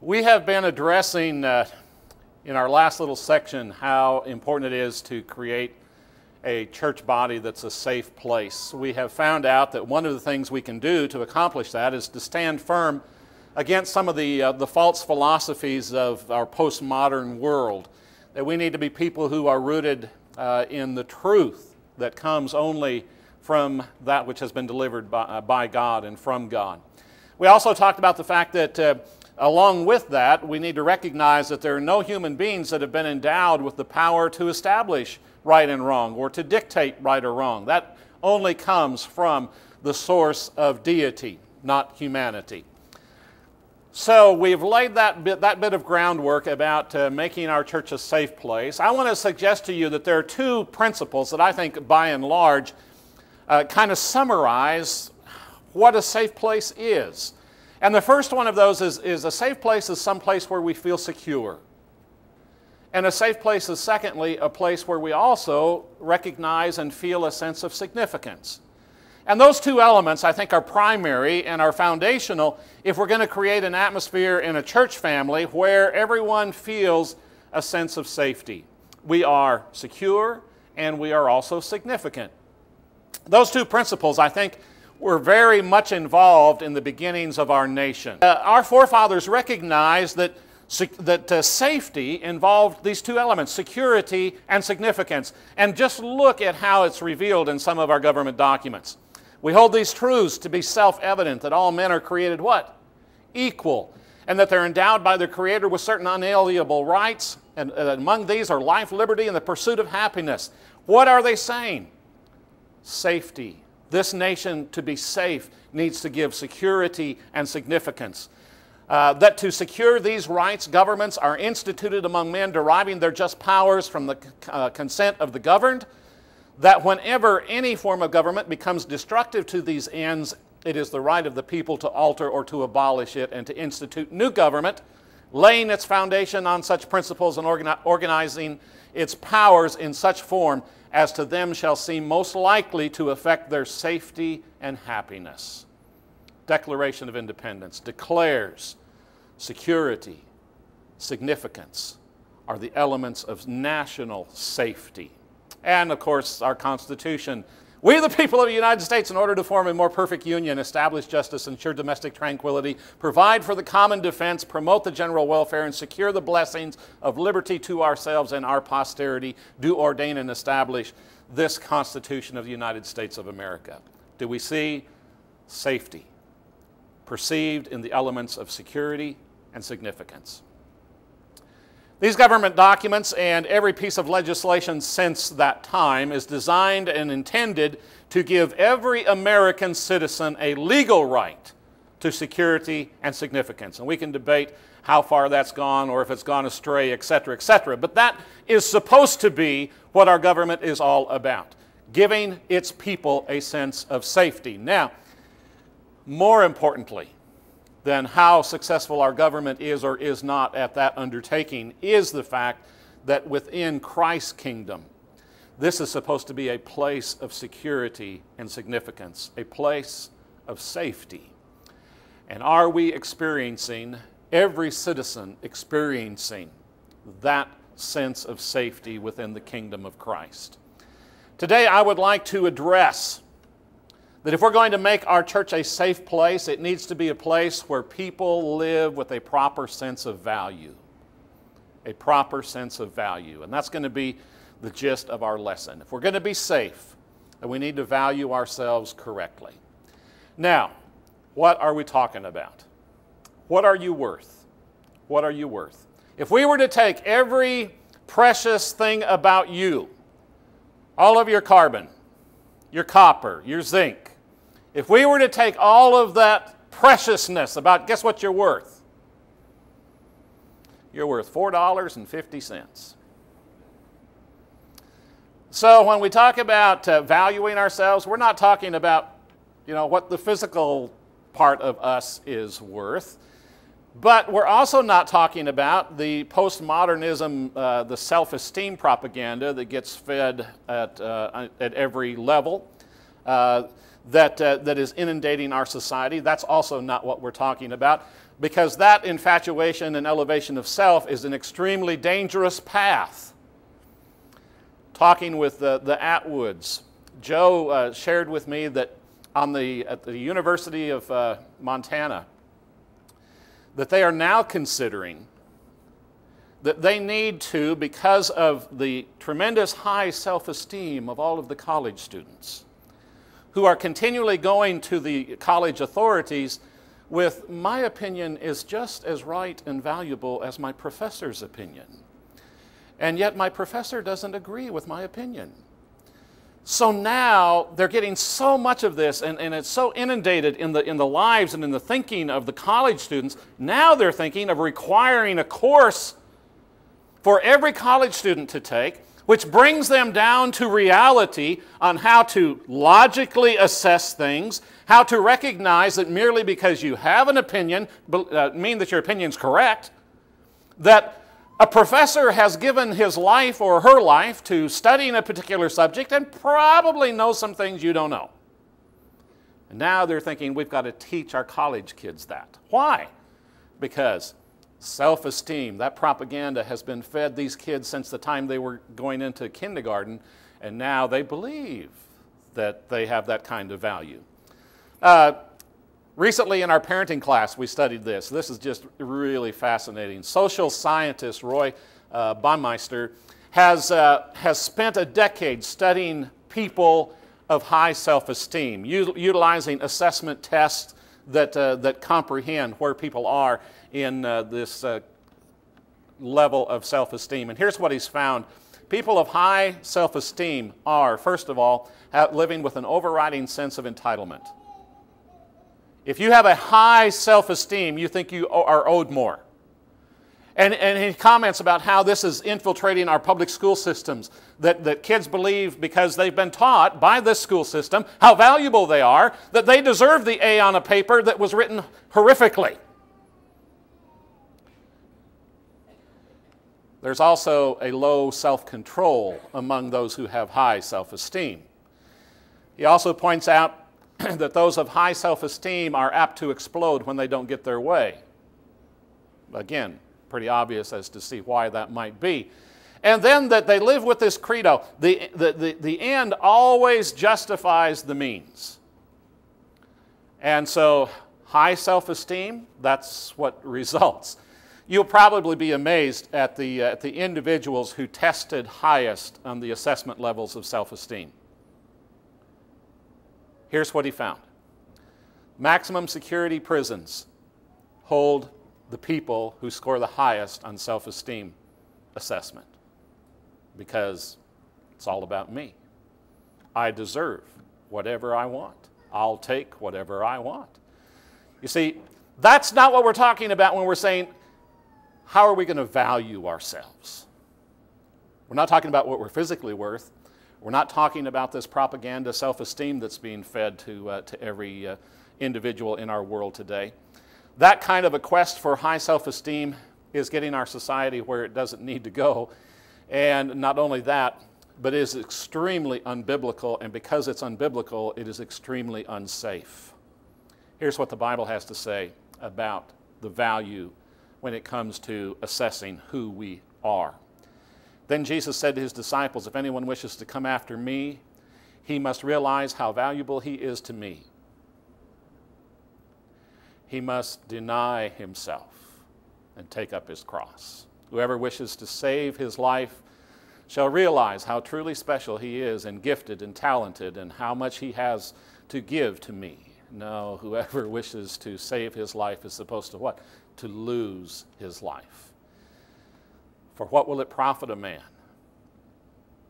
We have been addressing in our last little section how important it is to create a church body that's a safe place. We have found out that one of the things we can do to accomplish that is to stand firm against some of the false philosophies of our postmodern world, that we need to be people who are rooted in the truth that comes only from that which has been delivered by God and from God. We also talked about the fact that along with that, we need to recognize that there are no human beings that have been endowed with the power to establish right and wrong or to dictate right or wrong. That only comes from the source of deity, not humanity. So we've laid that bit of groundwork about making our church a safe place. I want to suggest to you that there are two principles that I think by and large kind of summarize what a safe place is. And the first one of those is a safe place is some place where we feel secure. And a safe place is, secondly, a place where we also recognize and feel a sense of significance. And those two elements, I think, are primary and are foundational if we're going to create an atmosphere in a church family where everyone feels a sense of safety. We are secure and we are also significant. Those two principles, I think, were very much involved in the beginnings of our nation. Our forefathers recognized that safety involved these two elements, security and significance. And just look at how it's revealed in some of our government documents. We hold these truths to be self-evident, that all men are created what? Equal. And that they're endowed by their Creator with certain unalienable rights. And among these are life, liberty, and the pursuit of happiness. What are they saying? Safety. This nation, to be safe, needs to give security and significance. That to secure these rights, governments are instituted among men, deriving their just powers from the consent of the governed. That whenever any form of government becomes destructive to these ends, it is the right of the people to alter or to abolish it and to institute new government, laying its foundation on such principles and organizing its powers in such form as to them shall seem most likely to affect their safety and happiness. Declaration of Independence declares security, significance are the elements of national safety. And of course, our Constitution. We, the people of the United States, in order to form a more perfect union, establish justice, ensure domestic tranquility, provide for the common defense, promote the general welfare, and secure the blessings of liberty to ourselves and our posterity, do ordain and establish this Constitution of the United States of America. Do we see safety perceived in the elements of security and significance? These government documents and every piece of legislation since that time is designed and intended to give every American citizen a legal right to security and significance. And we can debate how far that's gone or if it's gone astray, etc., etc. But that is supposed to be what our government is all about, giving its people a sense of safety. Now, more importantly than how successful our government is or is not at that undertaking is the fact that within Christ's kingdom, this is supposed to be a place of security and significance, a place of safety. And are we experiencing, every citizen experiencing, that sense of safety within the kingdom of Christ? Today I would like to address that if we're going to make our church a safe place, it needs to be a place where people live with a proper sense of value. A proper sense of value. And that's going to be the gist of our lesson. If we're going to be safe, then we need to value ourselves correctly. Now, what are we talking about? What are you worth? What are you worth? If we were to take every precious thing about you, all of your carbon, your copper, your zinc, if we were to take all of that preciousness about, guess what you're worth? You're worth $4.50. So when we talk about valuing ourselves, we're not talking about, what the physical part of us is worth, but we're also not talking about the postmodernism, the self-esteem propaganda that gets fed at every level. That is inundating our society. That's also not what we're talking about. because that infatuation and elevation of self is an extremely dangerous path. Talking with the Atwoods, Joe shared with me that at the University of Montana, that they are now considering that they need to, because of the tremendous high self-esteem of all of the college students, who are continually going to the college authorities with, my opinion is just as right and valuable as my professor's opinion. And yet my professor doesn't agree with my opinion. So now they're getting so much of this, and it's so inundated in the lives and in the thinking of the college students. Now they're thinking of requiring a course for every college student to take, which brings them down to reality on how to logically assess things, how to recognize that merely because you have an opinion, mean that your opinion's correct, that a professor has given his life or her life to studying a particular subject and probably knows some things you don't know. And now they're thinking we've got to teach our college kids that. Why? Because self-esteem, that propaganda has been fed these kids since the time they were going into kindergarten, and now they believe that they have that kind of value. Recently in our parenting class, we studied this. This is just really fascinating. Social scientist Roy Baumeister has spent a decade studying people of high self-esteem, utilizing assessment tests that comprehend where people are in this level of self-esteem. And here's what he's found. People of high self-esteem are, first of all, living with an overriding sense of entitlement. If you have a high self-esteem, you think you are owed more. And he comments about how this is infiltrating our public school systems, that kids believe because they've been taught by this school system how valuable they are, that they deserve the A on a paper that was written horrifically. There's also a low self-control among those who have high self-esteem. He also points out that those of high self-esteem are apt to explode when they don't get their way. Again, pretty obvious as to see why that might be. And then that they live with this credo, the end always justifies the means. And so high self-esteem, that's what results. You'll probably be amazed at the individuals who tested highest on the assessment levels of self-esteem. Here's what he found. Maximum security prisons hold the people who score the highest on self-esteem assessment, because it's all about me. I deserve whatever I want. I'll take whatever I want. You see, that's not what we're talking about when we're saying, how are we going to value ourselves? We're not talking about what we're physically worth. We're not talking about this propaganda self-esteem that's being fed to every individual in our world today. That kind of a quest for high self-esteem is getting our society where it doesn't need to go. And not only that, but it is extremely unbiblical, and because it's unbiblical, it is extremely unsafe. Here's what the Bible has to say about the value when it comes to assessing who we are. Then Jesus said to his disciples, if anyone wishes to come after me, he must realize how valuable he is to me. He must deny himself and take up his cross. Whoever wishes to save his life shall realize how truly special he is and gifted and talented and how much he has to give to me. No, whoever wishes to save his life is supposed to what? To lose his life. For what will it profit a man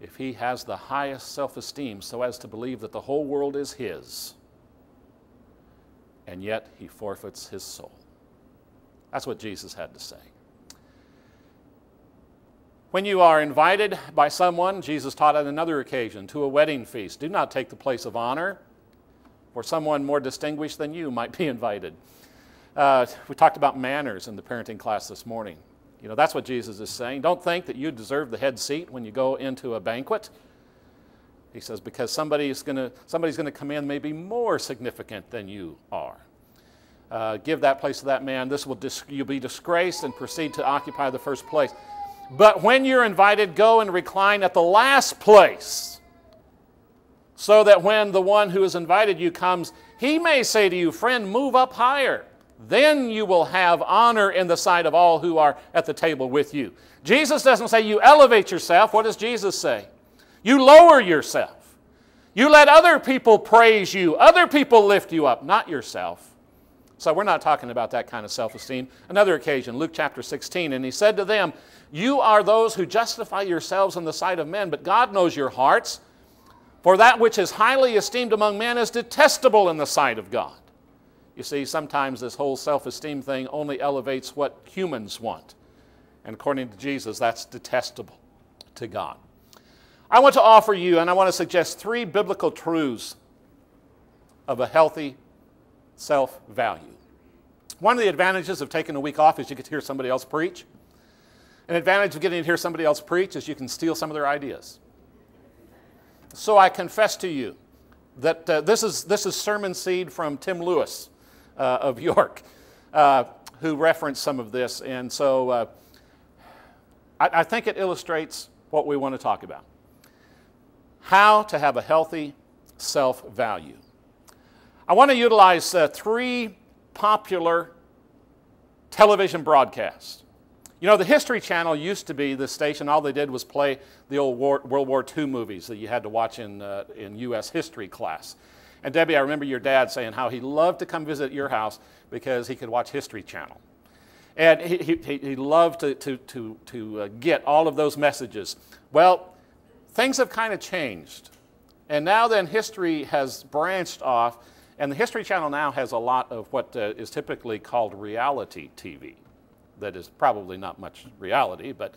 if he has the highest self-esteem so as to believe that the whole world is his, and yet he forfeits his soul? That's what Jesus had to say. When you are invited by someone, Jesus taught on another occasion, to a wedding feast, do not take the place of honor, for someone more distinguished than you might be invited. We talked about manners in the parenting class this morning. You know, that's what Jesus is saying. Don't think that you deserve the head seat when you go into a banquet. He says, because somebody's going to come in maybe more significant than you are. give that place to that man. You'll be disgraced and proceed to occupy the first place. But when you're invited, go and recline at the last place, so that when the one who has invited you comes, he may say to you, friend, move up higher. Then you will have honor in the sight of all who are at the table with you. Jesus doesn't say you elevate yourself. What does Jesus say? You lower yourself. You let other people praise you. Other people lift you up, not yourself. So we're not talking about that kind of self-esteem. Another occasion, Luke chapter 16, and he said to them, you are those who justify yourselves in the sight of men, but God knows your hearts. For that which is highly esteemed among men is detestable in the sight of God. You see, sometimes this whole self-esteem thing only elevates what humans want. And according to Jesus, that's detestable to God. I want to offer you, and I want to suggest 3 biblical truths of a healthy self-value. One of the advantages of taking a week off is you get to hear somebody else preach. An advantage of getting to hear somebody else preach is you can steal some of their ideas. So I confess to you that this is sermon seed from Tim Lewis of York, who referenced some of this. And so I think it illustrates what we want to talk about. How to have a healthy self-value. I want to utilize 3 popular television broadcasts. You know, the History Channel used to be the station. All they did was play the old World War II movies that you had to watch in U.S. history class. And Debbie, I remember your dad saying how he loved to come visit your house because he could watch History Channel. And he loved to get all of those messages. Well, things have kind of changed. And now then history has branched off, and the History Channel now has a lot of what is typically called reality TV. That is probably not much reality, but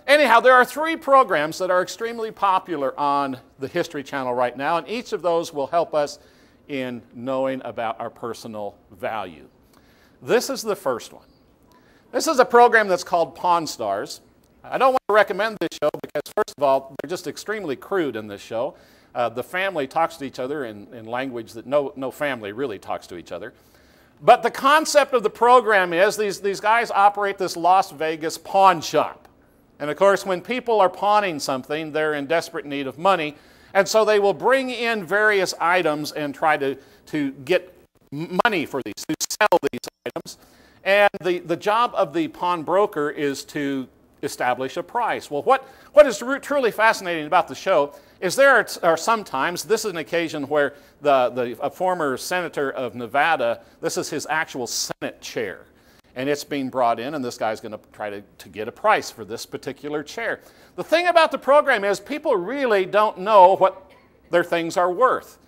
anyhow, there are 3 programs that are extremely popular on the History Channel right now, and each of those will help us in knowing about our personal value. This is the first one. This is a program that's called Pawn Stars. I don't want to recommend this show because, first of all, they're just extremely crude in this show. The family talks to each other in language that no family really talks to each other. But the concept of the program is these guys operate this Las Vegas pawn shop. And of course, when people are pawning something, they're in desperate need of money. And so they will bring in various items and try to get money for these, to sell these items. And the job of the pawnbroker is to establish a price. Well, what is truly fascinating about the show is there are sometimes, this is an occasion where a former senator of Nevada, this is his actual Senate chair. And it's being brought in, and this guy's going to try to get a price for this particular chair. The thing about the program is people really don't know what their things are worth.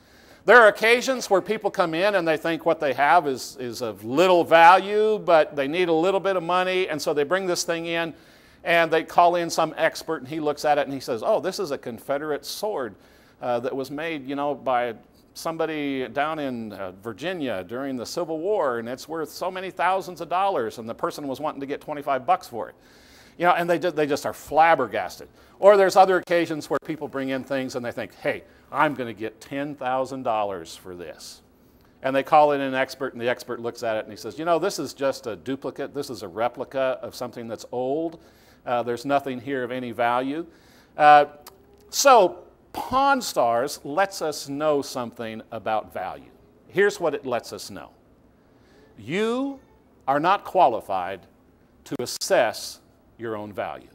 There are occasions where people come in and they think what they have is of little value, but they need a little bit of money, and so they bring this thing in, and they call in some expert, and he looks at it and he says, oh, this is a Confederate sword that was made, you know, by somebody down in Virginia during the Civil War, and it's worth so many thousands of dollars, and the person was wanting to get 25 bucks for it. You know, and they just are flabbergasted. Or there's other occasions where people bring in things and they think, hey, I'm going to get $10,000 for this. And they call in an expert, and the expert looks at it and he says, you know, this is just a duplicate. This is a replica of something that's old. There's nothing here of any value. So Pawn Stars lets us know something about value. Here's what it lets us know. You are not qualified to assess your own value.